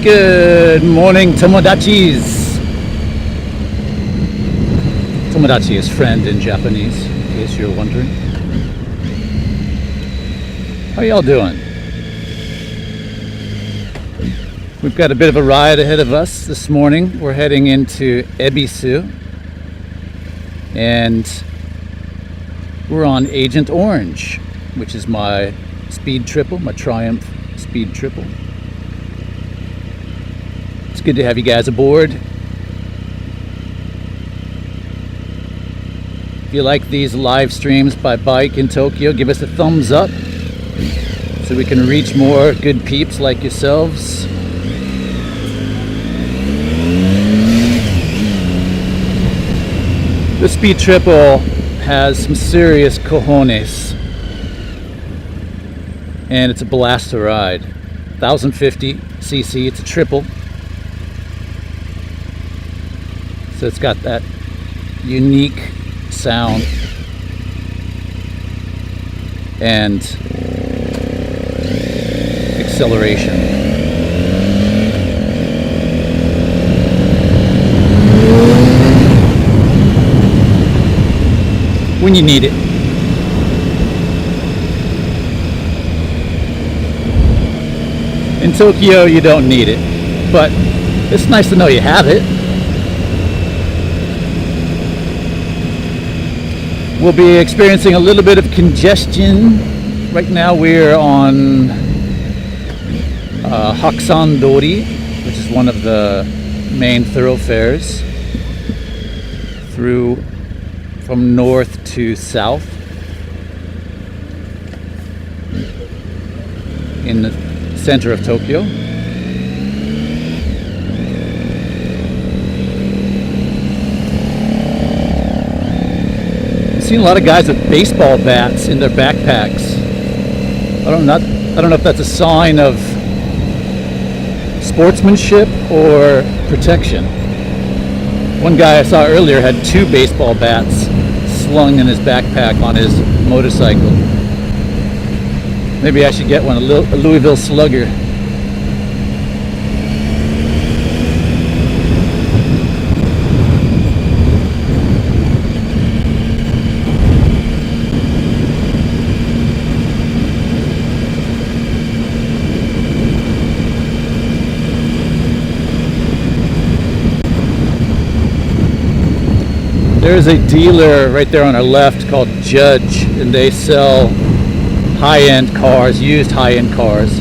Good morning, Tomodachis. Tomodachi is friend in Japanese, in case you're wondering. How y'all doing? We've got a bit of a ride ahead of us this morning. We're heading into Ebisu, and we're on Agent Orange, which is my speed triple, my Triumph speed triple. It's good to have you guys aboard. If you like these live streams by bike in Tokyo, give us a thumbs up so we can reach more good peeps like yourselves. The speed triple has some serious cojones, and it's a blast to ride. 1050cc, it's a triple. So it's got that unique sound and acceleration. When you need it. In Tokyo, you don't need it, but it's nice to know you have it. We'll be experiencing a little bit of congestion. Right now we're on Hakusan Dori, which is one of the main thoroughfares through from north to south in the center of Tokyo. I've seen a lot of guys with baseball bats in their backpacks. I don't know if that's a sign of sportsmanship or protection. One guy I saw earlier had 2 baseball bats slung in his backpack on his motorcycle. Maybe I should get one, a Louisville Slugger. There's a dealer right there on our left called Judge, and they sell high-end cars, used high-end cars.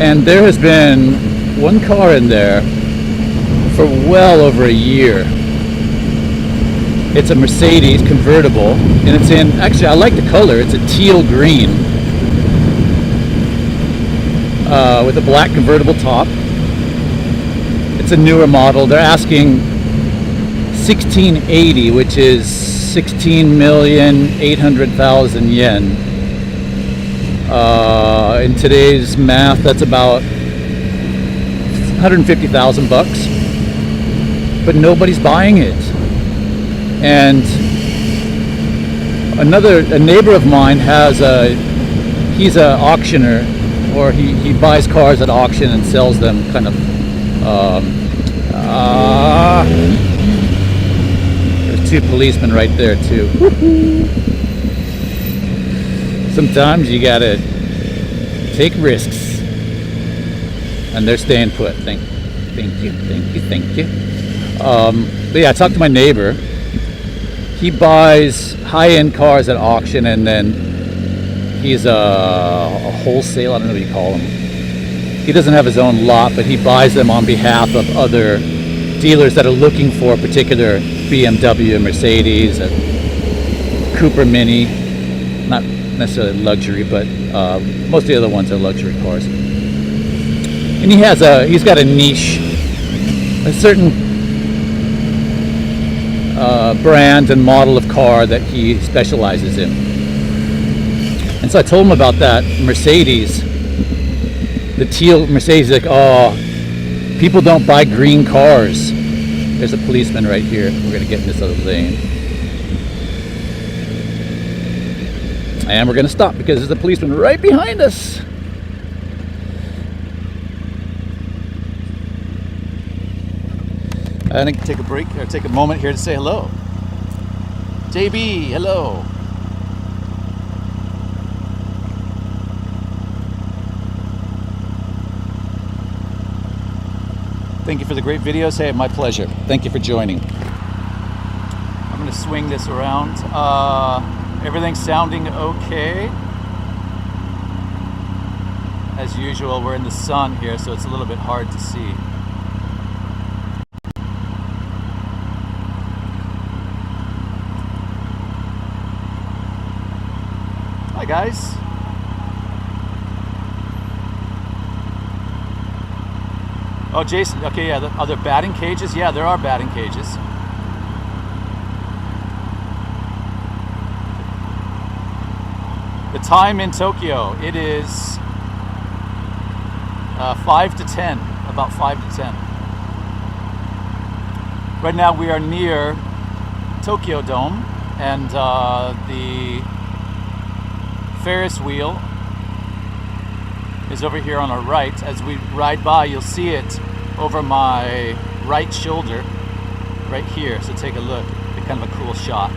And there has been one car in there for well over a year. It's a Mercedes convertible, and it's in, actually I like the color, it's a teal green with a black convertible top. It's a newer model. They're asking 1680, which is 16,800,000 yen. In today's math, that's about 150,000 bucks. But nobody's buying it. And a neighbor of mine he's an auctioneer, or he buys cars at auction and sells them kind of. There's 2 policemen right there too. Sometimes you gotta take risks, and they're staying put. Thank you. But yeah, I talked to my neighbor. He buys high-end cars at auction, and then he's a wholesale, I don't know what you call him. He doesn't have his own lot, but he buys them on behalf of other dealers that are looking for a particular BMW, Mercedes, a Cooper Mini. Not necessarily luxury, but most of the other ones are luxury cars. And he's got a niche, a certain brand and model of car that he specializes in. And so I told him about that Mercedes. The teal Mercedes, like, oh, people don't buy green cars. There's a policeman right here. We're going to get in this other lane. And we're going to stop because there's a policeman right behind us. I'm going to take a break, or take a moment here to say hello. JB, hello. Thank you for the great videos. Hey, my pleasure. Thank you for joining. I'm going to swing this around. Everything's sounding okay. As usual, we're in the sun here, so it's a little bit hard to see. Hi, guys. Oh, Jason, okay, yeah, are there batting cages? Yeah, there are batting cages. The time in Tokyo, it is 5 to 10, about 5 to 10. Right now we are near Tokyo Dome, and the Ferris wheel is over here on our right. As we ride by, you'll see it over my right shoulder right here, so take a look. It's kind of a cool shot.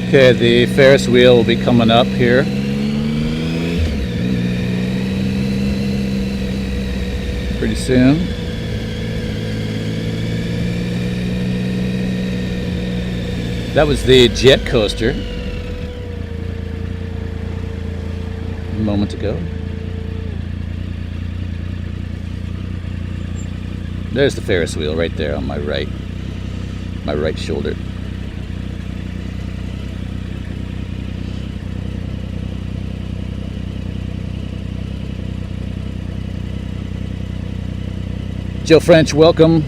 Okay, the Ferris wheel will be coming up here. Pretty soon. That was the jet coaster a moment ago. There's the Ferris wheel right there on my right shoulder. Joe French, welcome,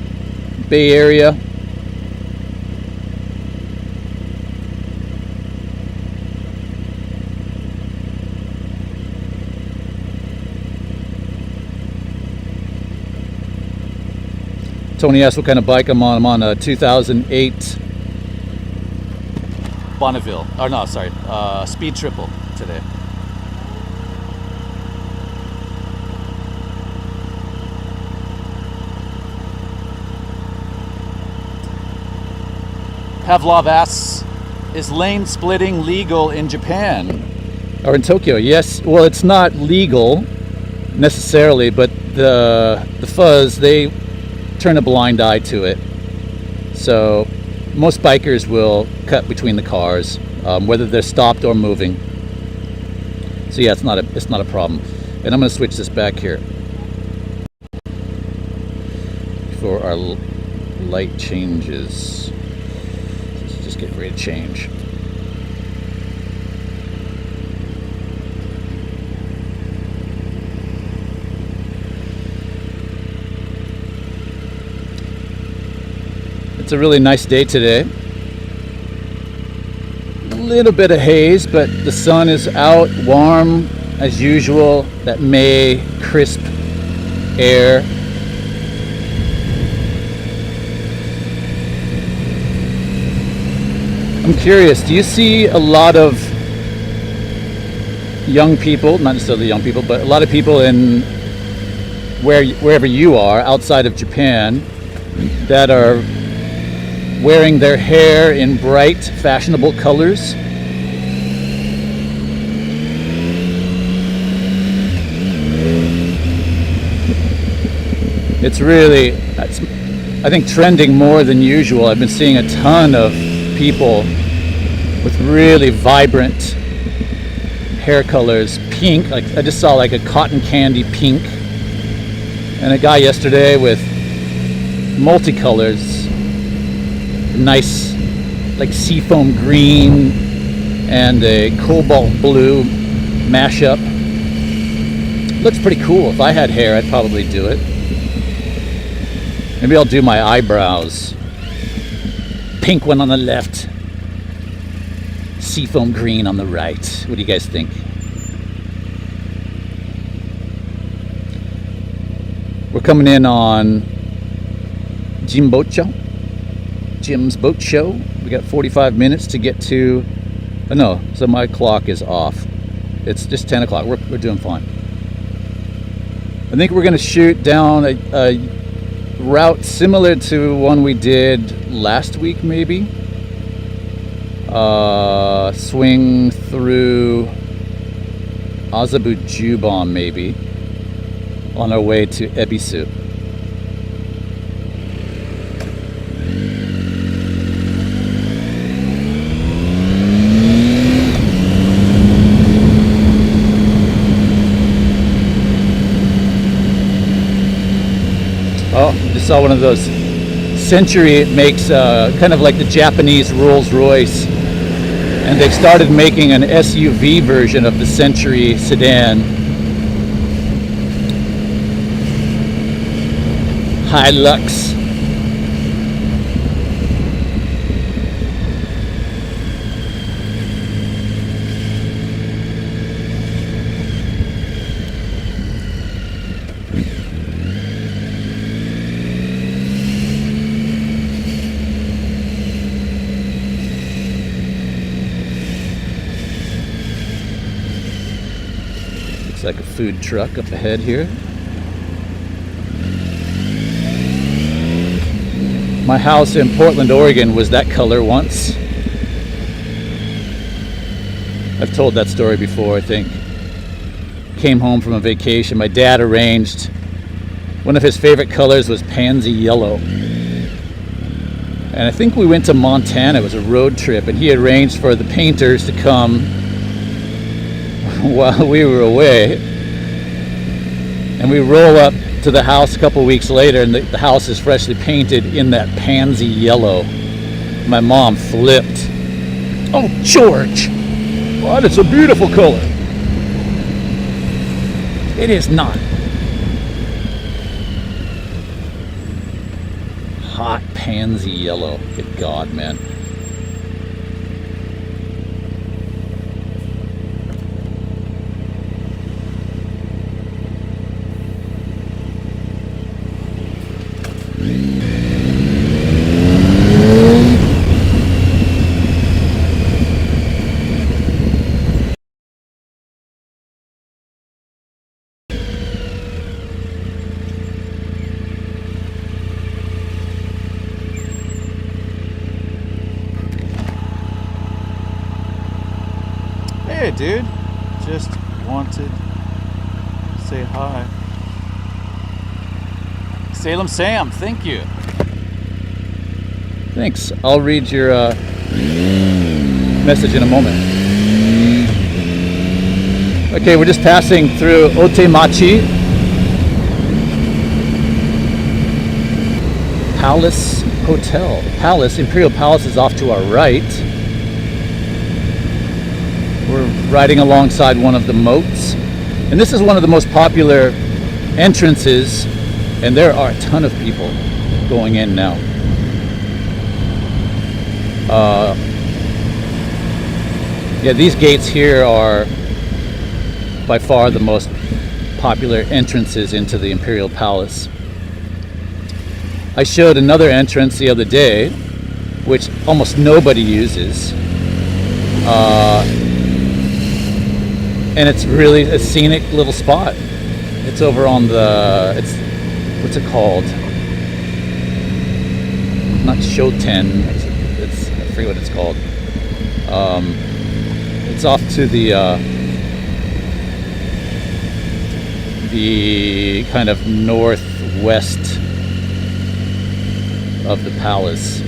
Bay Area. Tony asked what kind of bike I'm on. I'm on a 2008 Bonneville. Oh no, sorry, Speed Triple today. Pavlov asks, is lane splitting legal in Japan? Or in Tokyo? Yes, well, it's not legal necessarily, but the fuzz, they turn a blind eye to it. So most bikers will cut between the cars, whether they're stopped or moving. So yeah, it's not a problem. And I'm going to switch this back here for our light changes. Just get ready to change. It's a really nice day today. A little bit of haze, but the sun is out, warm as usual. That May crisp air. I'm curious, do you see a lot of young people, not necessarily young people, but a lot of people in wherever you are outside of Japan that are wearing their hair in bright, fashionable colors? It's really, I think, trending more than usual. I've been seeing a ton of people with really vibrant hair colors, pink, like I just saw like a cotton candy pink, and a guy yesterday with multicolors, nice like seafoam green and a cobalt blue mashup. Looks pretty cool. If I had hair, I'd probably do it. Maybe I'll do my eyebrows. Pink one on the left, seafoam green on the right. What do you guys think? We're coming in on Jim's Boat Show. We got 45 minutes to get to. Oh no, so my clock is off. It's just 10 o'clock. We're doing fine. I think we're going to shoot down a route similar to one we did last week, maybe. Swing through Azerbaijan, maybe, on our way to Ebisu. Oh, just saw one of those. Century makes kind of like the Japanese Rolls Royce, and they've started making an SUV version of the Century sedan. Hilux. Like a food truck up ahead here. My house in Portland, Oregon was that color once. I've told that story before, I think. Came home from a vacation. My dad arranged, one of his favorite colors was pansy yellow. And I think we went to Montana. It was a road trip, and he arranged for the painters to come while we were away, and we roll up to the house a couple weeks later, and the house is freshly painted in that pansy yellow. My mom flipped. Oh, George, what? It's a beautiful color. It is not. Hot pansy yellow. Good God, man. Hey dude, just wanted to say hi. Salem Sam, thank you. Thanks. I'll read your message in a moment. Okay, we're just passing through Otemachi Palace Hotel. Palace, Imperial Palace is off to our right. We're riding alongside one of the moats, and this is one of the most popular entrances, and there are a ton of people going in now. Yeah, these gates here are by far the most popular entrances into the Imperial Palace. I showed another entrance the other day, which almost nobody uses. And it's really a scenic little spot. It's over on the, what's it called? Not Shoten, it's I forget what it's called. It's off to the kind of northwest of the palace.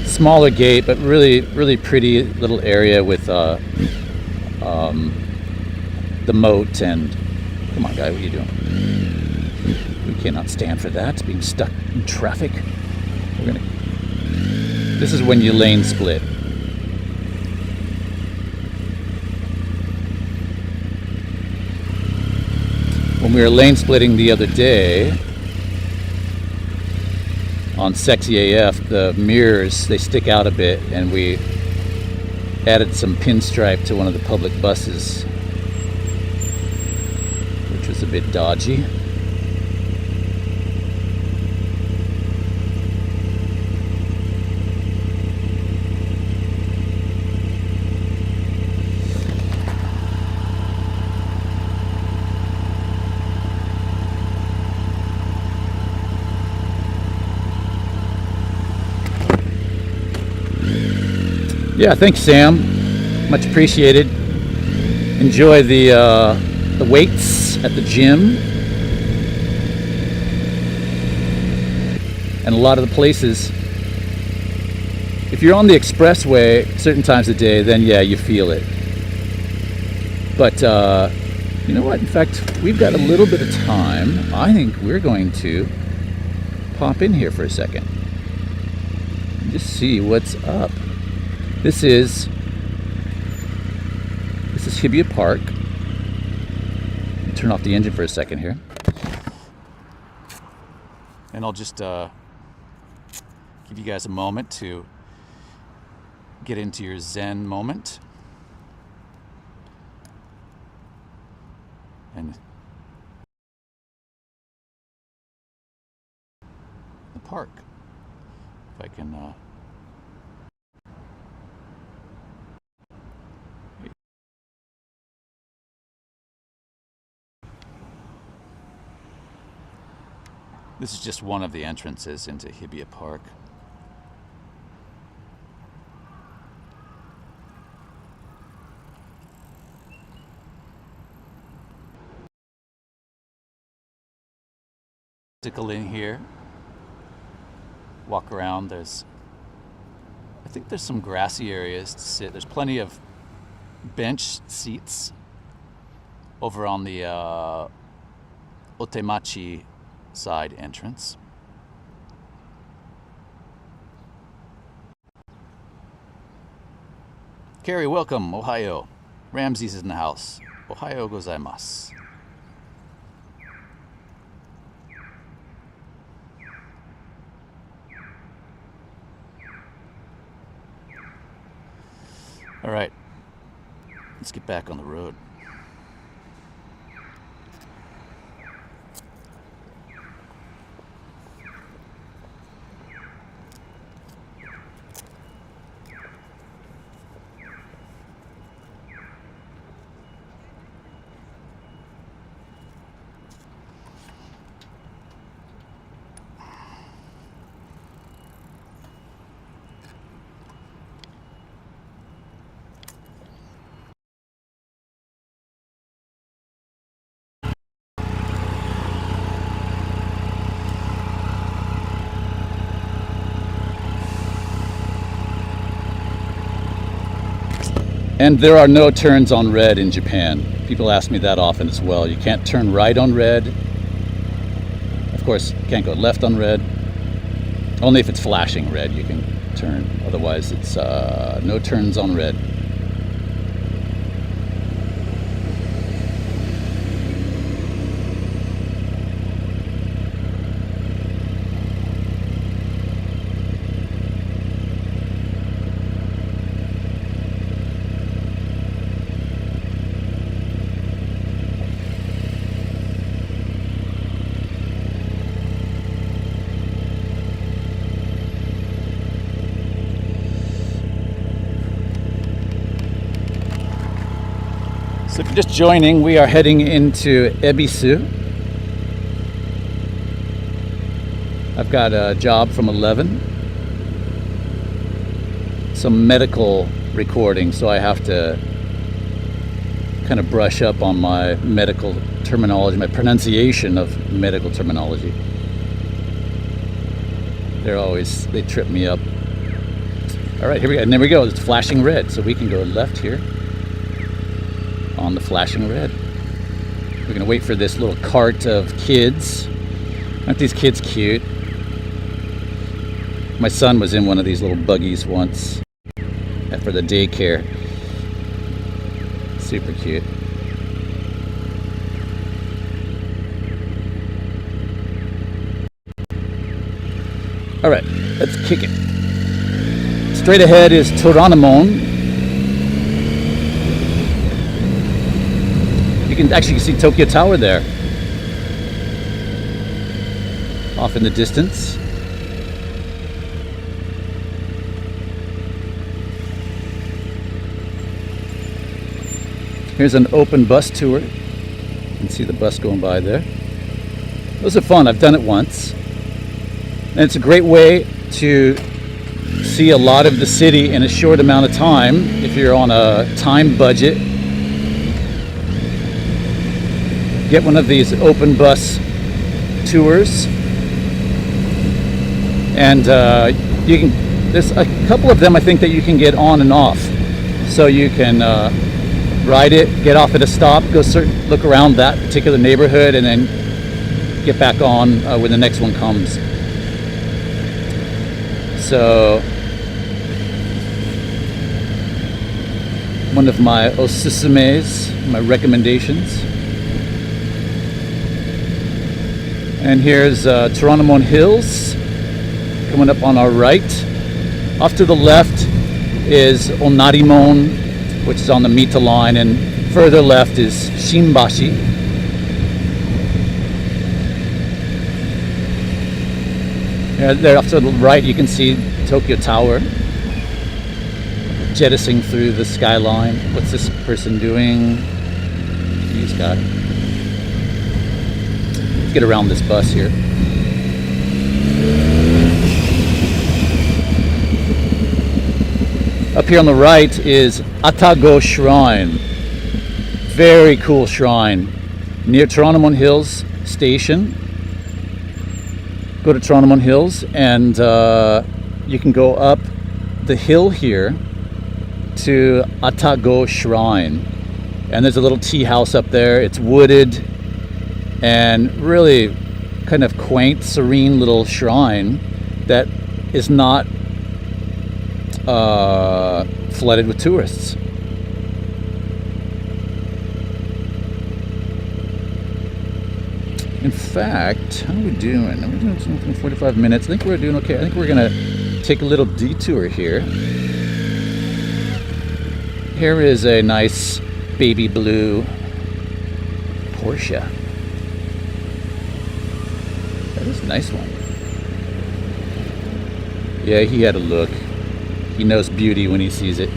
Smaller gate, but really, really pretty little area with the moat. And come on, guy, what are you doing? We cannot stand for that, being stuck in traffic. This is when you lane split. When we were lane splitting the other day, on Sexy AF, the mirrors, they stick out a bit, and we added some pinstripe to one of the public buses, which was a bit dodgy. Yeah, thanks, Sam. Much appreciated. Enjoy the weights at the gym. And a lot of the places, if you're on the expressway certain times of day, then yeah, you feel it. But you know what? In fact, we've got a little bit of time. I think we're going to pop in here for a second and just see what's up. This is Hibiya Park. Turn off the engine for a second here, and I'll just give you guys a moment to get into your Zen moment. And the park, if I can this is just one of the entrances into Hibiya Park. In here, walk around. I think there's some grassy areas to sit. There's plenty of bench seats over on the Otemachi side entrance. Carrie, welcome. Ohio. Ramses is in the house. Ohio gozaimasu. All right, let's get back on the road. And there are no turns on red in Japan. People ask me that often as well. You can't turn right on red. Of course, you can't go left on red. Only if it's flashing red you can turn. Otherwise, it's no turns on red. So if you're just joining, we are heading into Ebisu. I've got a job from 11. Some medical recording, so I have to kind of brush up on my medical terminology, my pronunciation of medical terminology. They trip me up. All right, here we go. And there we go. It's flashing red, so we can go left here on the flashing red. We're gonna wait for this little cart of kids. Aren't these kids cute? My son was in one of these little buggies once for the daycare. Super cute. All right. Let's kick it. Straight ahead is Toranomon. You can actually see Tokyo Tower there, off in the distance. Here's an open bus tour. You can see the bus going by there. Those are fun. I've done it once. And it's a great way to see a lot of the city in a short amount of time if you're on a time budget. Get one of these open bus tours. And you can, there's a couple of them I think that you can get on and off. So you can ride it, get off at a stop, go look around that particular neighborhood, and then get back on when the next one comes. So, one of my osusumes, my recommendations. And here's Toranomon Hills, coming up on our right. Off to the left is Onarimon, which is on the Mita line, and further left is Shinbashi. There off to the right you can see Tokyo Tower jettisoning through the skyline. What's this person doing? He's got... Let's get around this bus here. Up here on the right is Atago Shrine. Very cool shrine. Near Toranomon Hills Station. Go to Toranomon Hills and you can go up the hill here to Atago Shrine. And there's a little tea house up there. It's wooded and really kind of quaint, serene little shrine that is not flooded with tourists. In fact, how are we doing? Are we doing something 45 minutes? I think we're doing okay. I think we're gonna take a little detour here. Here is a nice baby blue Porsche. That is a nice one. Yeah, he had a look. He knows beauty when he sees it.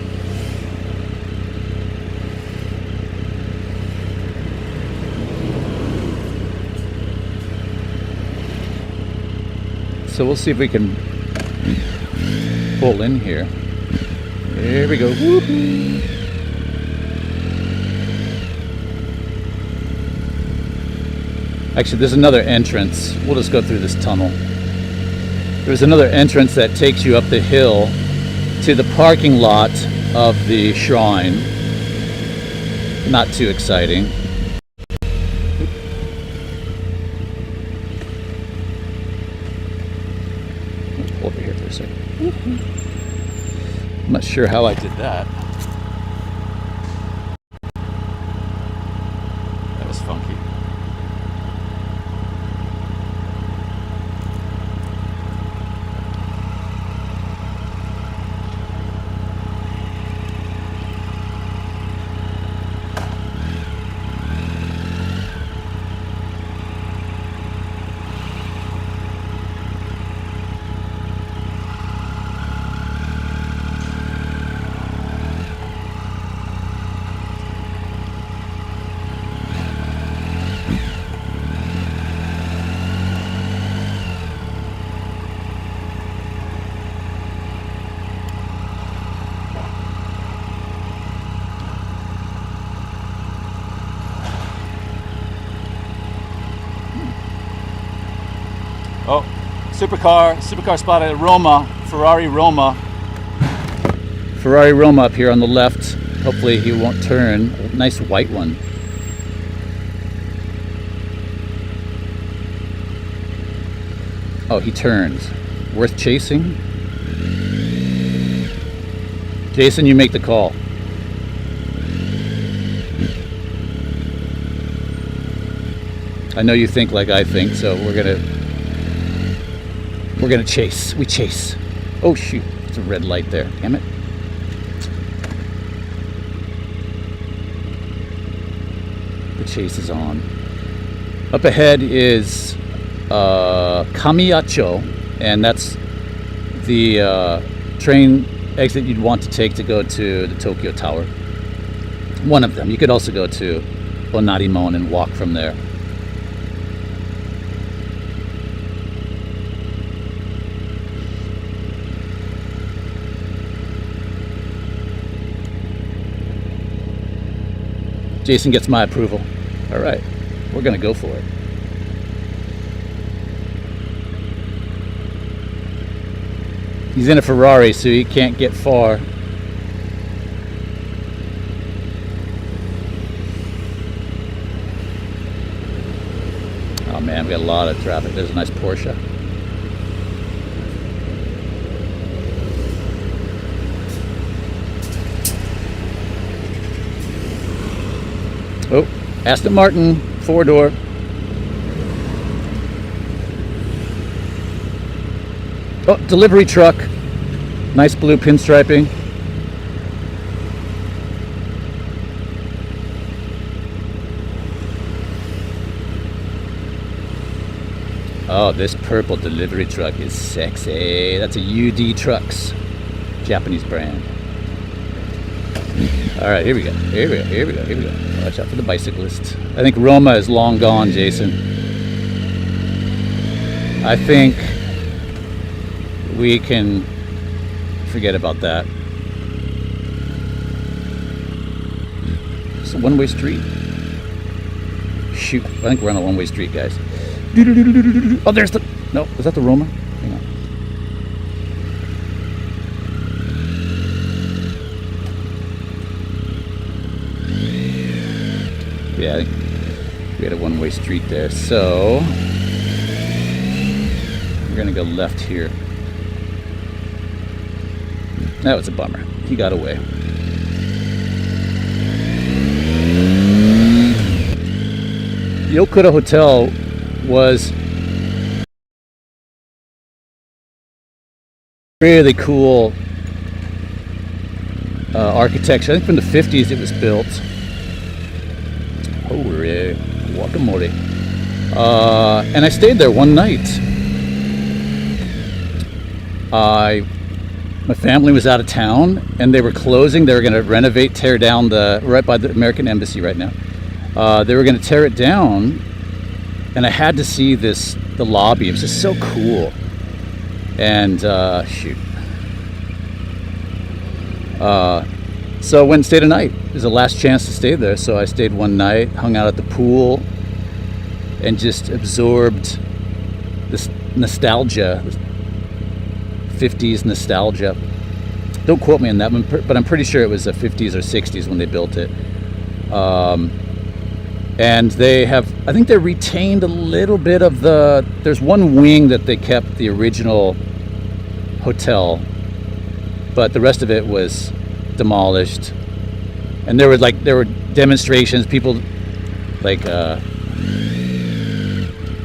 So we'll see if we can pull in here. There we go. Woo-hoo. Actually, there's another entrance. We'll just go through this tunnel. There's another entrance that takes you up the hill to the parking lot of the shrine. Not too exciting. Pull over here for a second. I'm not sure how I did that. That was funky. Oh, supercar spotted at Roma, Ferrari Roma up here on the left. Hopefully he won't turn. A nice white one. Oh, he turns. Worth chasing? Jason, you make the call. I know you think like I think, so we're gonna We're gonna chase. We chase. Oh shoot, it's a red light there. Damn it. The chase is on. Up ahead is Kamiyacho, and that's the train exit you'd want to take to go to the Tokyo Tower. One of them. You could also go to Onarimon and walk from there. Jason gets my approval. All right, we're gonna go for it. He's in a Ferrari, so he can't get far. Oh man, we got a lot of traffic. There's a nice Porsche. Oh, Aston Martin, 4-door. Oh, delivery truck. Nice blue pinstriping. Oh, this purple delivery truck is sexy. That's a UD Trucks, Japanese brand. All right, here we go. Here we go. Here we go. Here we go. Watch out for the bicyclist. I think Roma is long gone, Jason. I think we can forget about that. It's a one-way street. Shoot, I think we're on a one-way street, guys. Oh, there's the... No, is that the Roma? Hang on. Yeah, I think we had a one-way street there. So we're gonna go left here. That was a bummer. He got away. The Okura Hotel was really cool architecture. I think from the 50s it was built. Oh, guacamole. And I stayed there one night. My family was out of town and they were closing. They were going to renovate, tear down right by the American Embassy right now. They were going to tear it down, and I had to see the lobby. It was just so cool. And shoot. So I went and stayed a night. It was the last chance to stay there, so I stayed one night, hung out at the pool, and just absorbed this nostalgia, this 50s nostalgia. Don't quote me on that one, but I'm pretty sure it was the 50s or 60s when they built it. And they have, I think they retained a little bit of there's one wing that they kept the original hotel, but the rest of it was demolished. And there were demonstrations, people like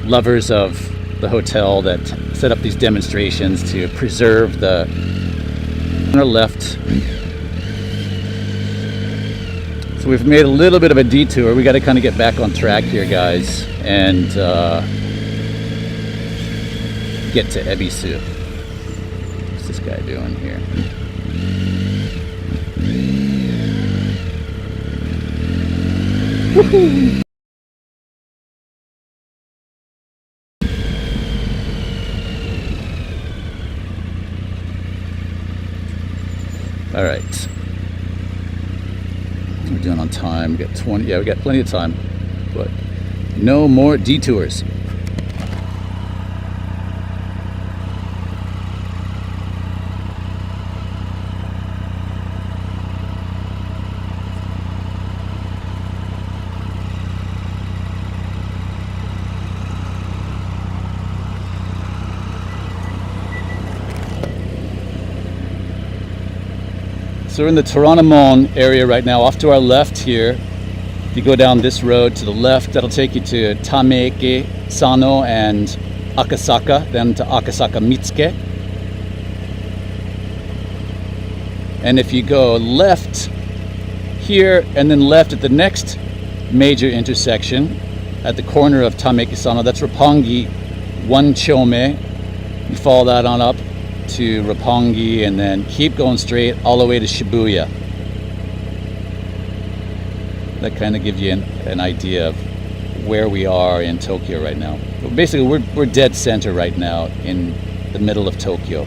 lovers of the hotel that set up these demonstrations to preserve the... On our left. So we've made a little bit of a detour. We got to kind of get back on track here, guys, and get to Ebisu. What's this guy doing here? Woohoo! All right. We're doing on time. We got 20. Yeah, we got plenty of time, but no more detours. So we're in the Toranomon area right now. Off to our left here, if you go down this road to the left, that'll take you to Tameke, Sano, and Akasaka, then to Akasaka Mitsuke. And if you go left here and then left at the next major intersection at the corner of Tamekisano, that's Roppongi 1 Chome. You follow that on up to Roppongi and then keep going straight all the way to Shibuya. That kind of gives you an idea of where we are in Tokyo right now. But basically, we're dead center right now in the middle of Tokyo.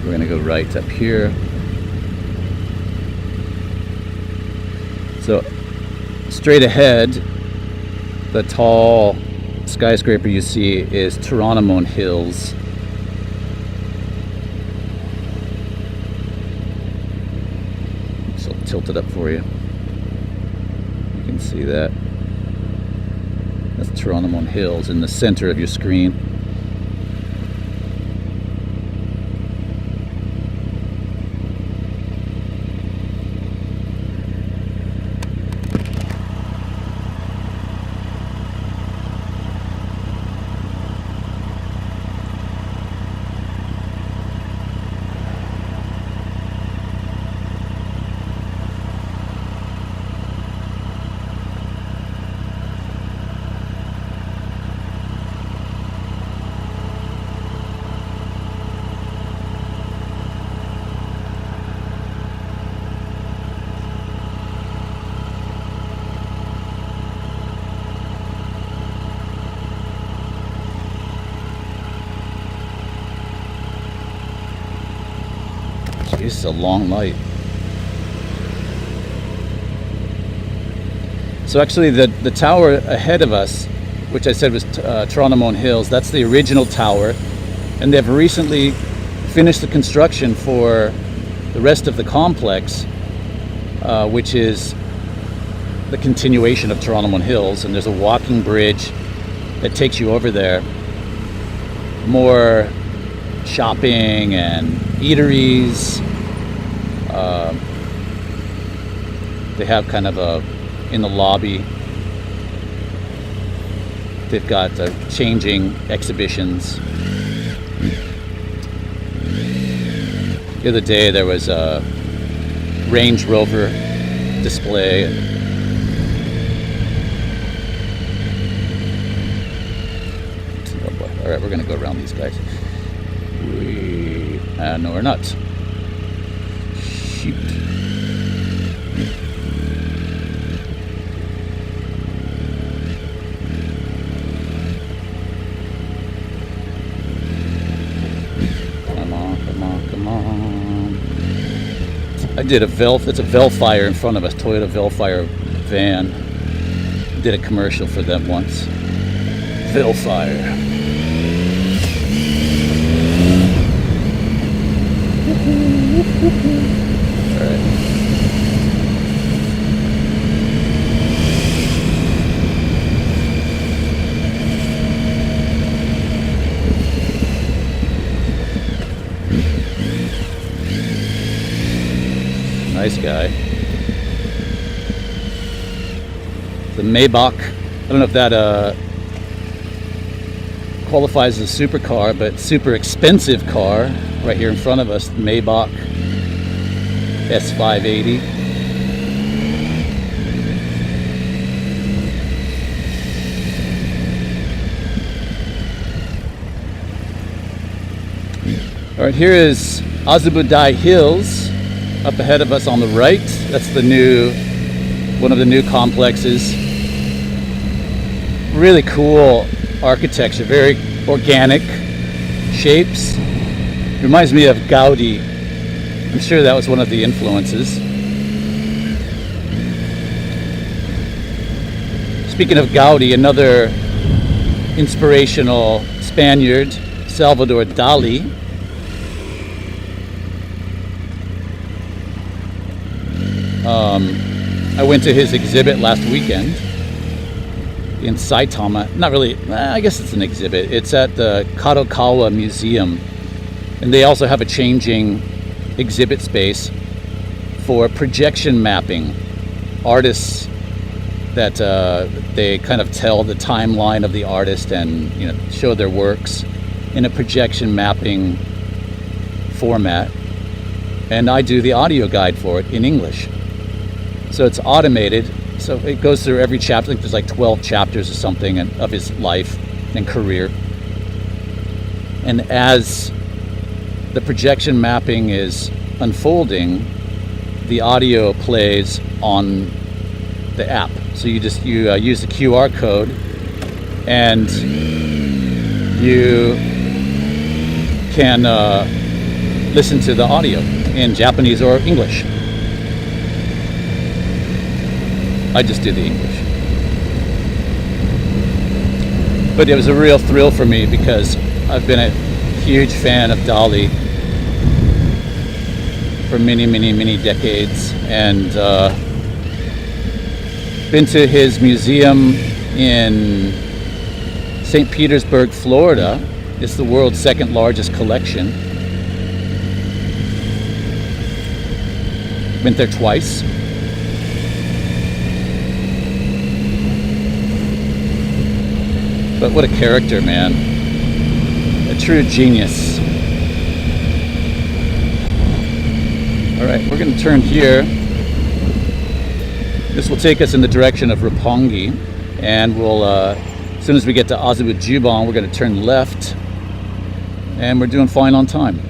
We're gonna go right up here. So straight ahead, the tall skyscraper you see is Toranomon Hills. So I'll tilt it up for you. You can see that. That's Toranomon Hills in the center of your screen. This is a long light. So actually the tower ahead of us, which I said was Toranomon Hills, that's the original tower, and they've recently finished the construction for the rest of the complex, which is the continuation of Toranomon Hills, and there's a walking bridge that takes you over there. More shopping and eateries. They have kind of in the lobby, they've got changing exhibitions. The other day there was a Range Rover display. Oh boy. All right, we're gonna go around these guys. No, we're not. Shoot. Come on. I did it's a Velfire in front of us, Toyota Velfire van. Did a commercial for them once. Velfire. Alright. Nice guy. The Maybach. I don't know if that qualifies as a supercar, but super expensive car right here in front of us. Maybach S580. All right, here is Azabudai Hills up ahead of us on the right. That's one of the new complexes. Really cool architecture, very organic shapes. Reminds me of Gaudi. I'm sure that was one of the influences. speaking of Gaudi, another inspirational Spaniard, Salvador Dali. I went to his exhibit last weekend in Saitama. Not really, I guess it's an exhibit. It's at the Kadokawa Museum. And they also have a changing exhibit space for projection mapping. Artists that they kind of tell the timeline of the artist and show their works in a projection mapping format. And I do the audio guide for it in English. So it's automated. So it goes through every chapter. I think there's like 12 chapters or something of his life and career. And as the projection mapping is unfolding, the audio plays on the app. So you use the QR code and you can listen to the audio in Japanese or English. I just do the English. But it was a real thrill for me because I've been a huge fan of Dali for many, many, many decades, and been to his museum in St. Petersburg, Florida. It's the world's second largest collection. Been there twice. But what a character, man. A true genius. Alright, we're going to turn here. This will take us in the direction of Roppongi. And we'll, as soon as we get to Azubujuban, we're going to turn left. And we're doing fine on time.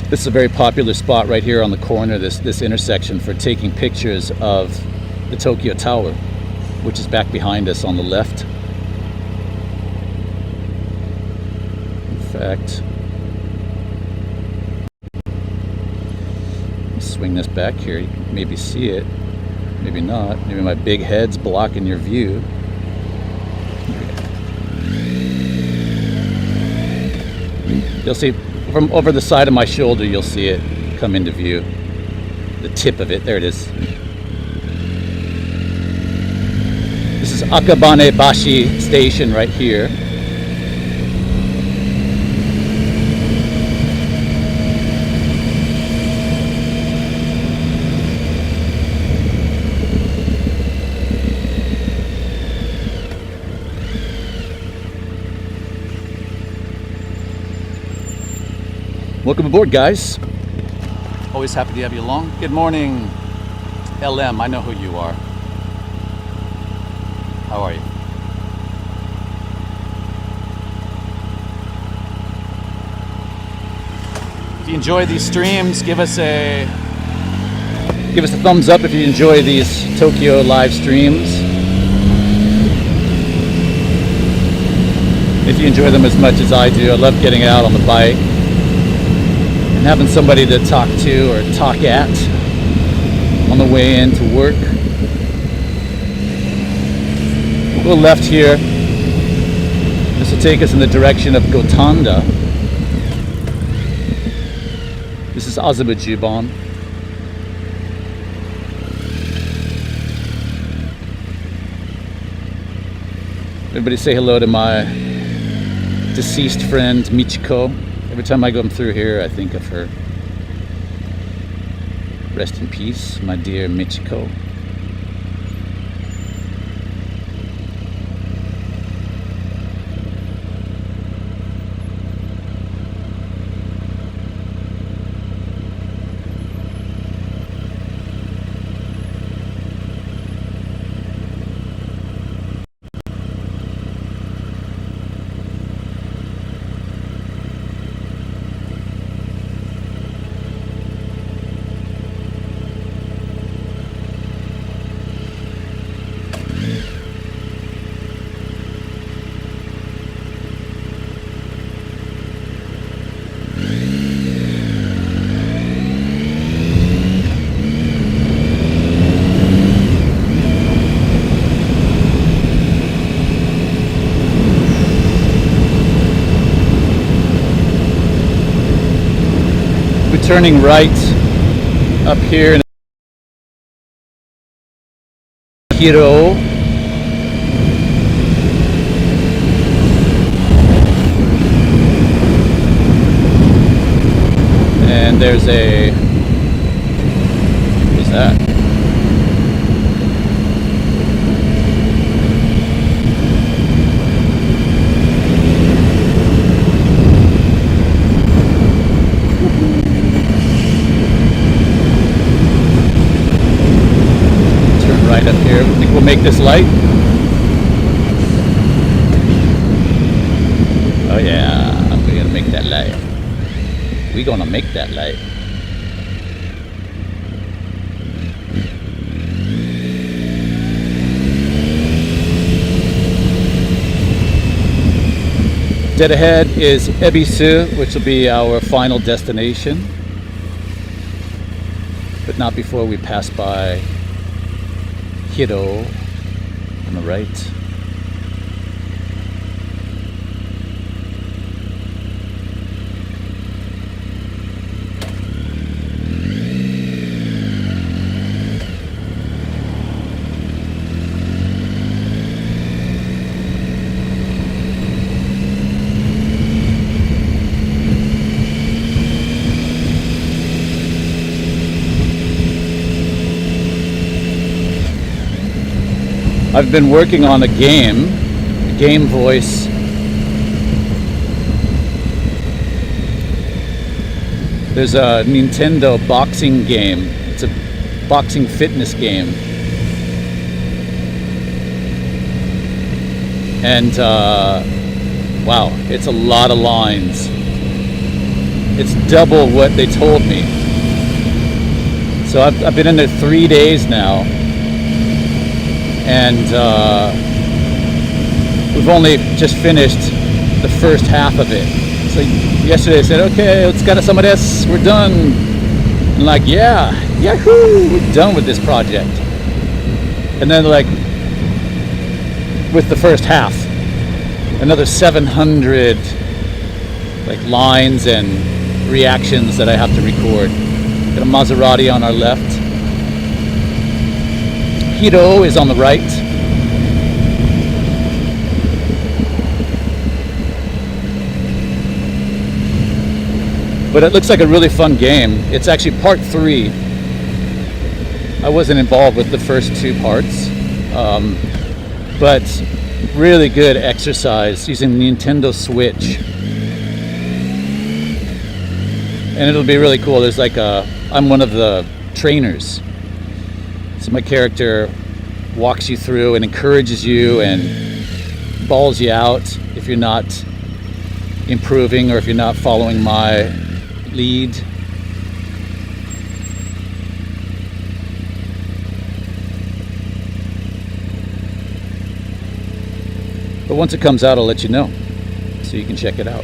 This is a very popular spot right here on the corner, this intersection, for taking pictures of the Tokyo Tower, which is back behind us on the left. In fact, swing this back here, you can maybe see it, maybe not. Maybe my big head's blocking your view. You'll see from over the side of my shoulder, you'll see it come into view. The tip of it, there it is. This is Akabane Bashi Station right here. Welcome aboard, guys. Always happy to have you along. Good morning, LM. I know who you are. How are you? If you enjoy these streams, give us a thumbs up if you enjoy these Tokyo live streams. If you enjoy them as much as I do, I love getting out on the bike. Having somebody to talk to or talk at on the way in to work. We'll go left here. This will take us in the direction of Gotanda. This is Azubujuban. Everybody say hello to my deceased friend Michiko. Every time I go through here, I think of her. Rest in peace, my dear Michiko. We're turning right up here in Hiro. And there's a, what is that? Turn right up here. I think we'll make this light. Oh yeah, we're gonna make that light. We're gonna make that light. Dead ahead is Ebisu, which will be our final destination, but not before we pass by Hiro on the right. I've been working on a game voice. There's a Nintendo boxing game. It's a boxing fitness game. And wow, it's a lot of lines. It's double what they told me. So I've been in there 3 days now. And we've only just finished the first half of it. So yesterday I said, okay, let's go to some of this, we're done. And like, yeah, yahoo, we're done with this project. And then like, with the first half, another 700 like lines and reactions that I have to record. Got a Maserati on our left. Hiro is on the right. But it looks like a really fun game. It's actually part 3. I wasn't involved with the first 2 parts. But really good exercise using the Nintendo Switch. And it'll be really cool. There's like I'm one of the trainers. So my character walks you through and encourages you and balls you out if you're not improving or if you're not following my lead. But once it comes out, I'll let you know so you can check it out.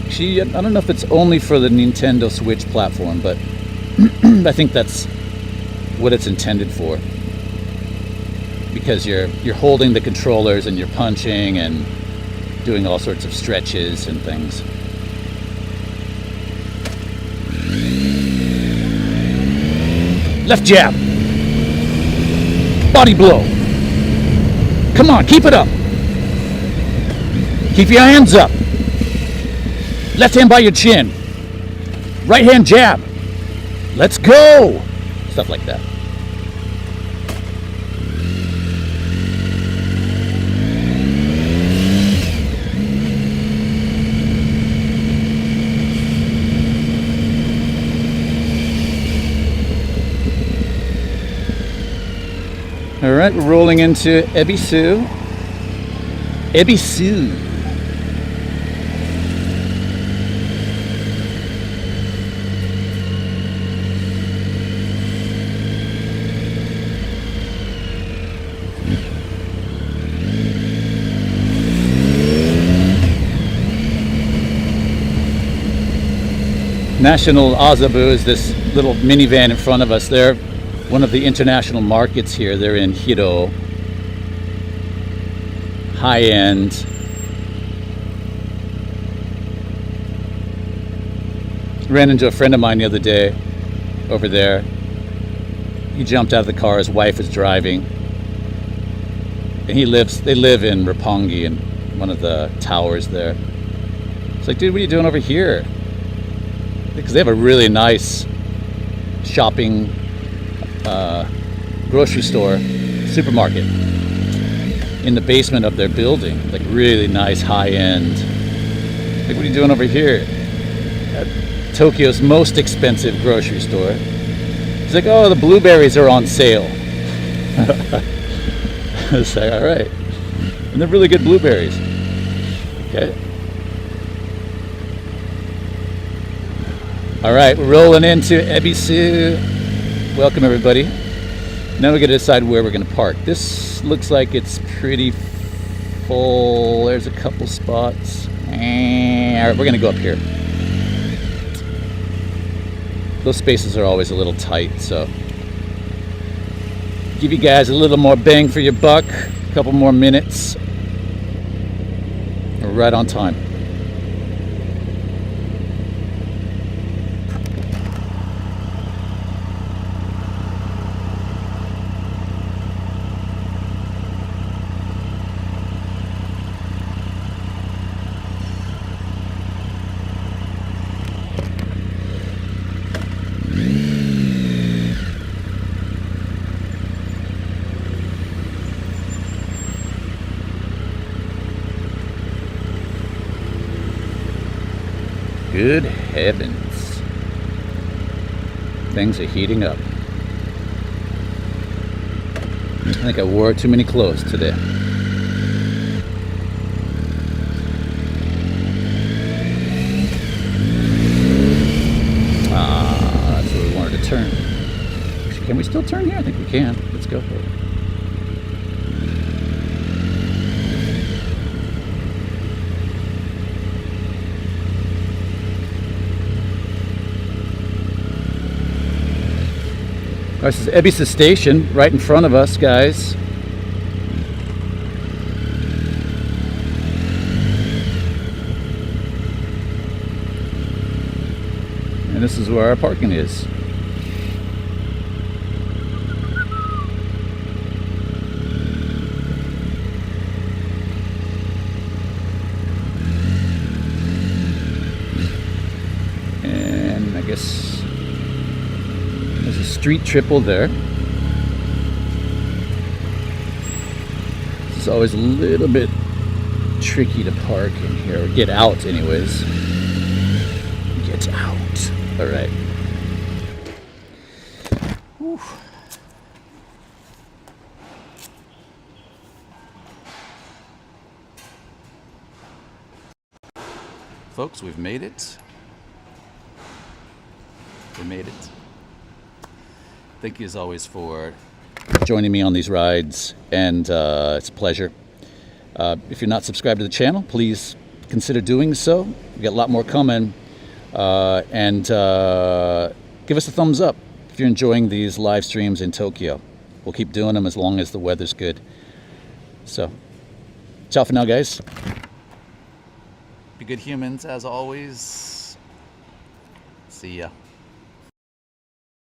Actually, I don't know if it's only for the Nintendo Switch platform, but I think that's what it's intended for. Because you're holding the controllers and you're punching and doing all sorts of stretches and things. Left jab. Body blow. Come on, keep it up. Keep your hands up. Left hand by your chin. Right hand jab. Let's go. Stuff like that. All right, we're rolling into Ebisu. Ebisu. National Azabu is this little minivan in front of us. They're one of the international markets here. They're in Hiro. High-end ran into a friend of mine the other day over there. He jumped out of the car. His wife is driving, and they live in Roppongi in one of the towers there. It's like, dude, what are you doing over here? Because they have a really nice shopping grocery store, supermarket in the basement of their building, like really nice high-end. Like, what are you doing over here? At Tokyo's most expensive grocery store. He's like, oh, the blueberries are on sale. I was like, all right. And they're really good blueberries. Okay. All right, we're rolling into Ebisu. Welcome, everybody. Now we're going to decide where we're going to park. This looks like it's pretty full. There's a couple spots. All right, we're going to go up here. Those spaces are always a little tight, so give you guys a little more bang for your buck. A couple more minutes. We're right on time. Good heavens. Things are heating up. I think I wore too many clothes today. That's where we wanted to turn. Can we still turn here? I think we can. Let's go for it. This is Ebisu Station, right in front of us, guys. And this is where our parking is. And I guess there's a street triple there. It's always a little bit tricky to park in here, or get out anyways. Get out. All right. Whew. Folks, we've made it. We made it. Thank you as always for joining me on these rides, and it's a pleasure. If you're not subscribed to the channel, please consider doing so. We got a lot more coming, and give us a thumbs up if you're enjoying these live streams in Tokyo. We'll keep doing them as long as the weather's good. So, ciao for now, guys. Be good humans as always. See ya.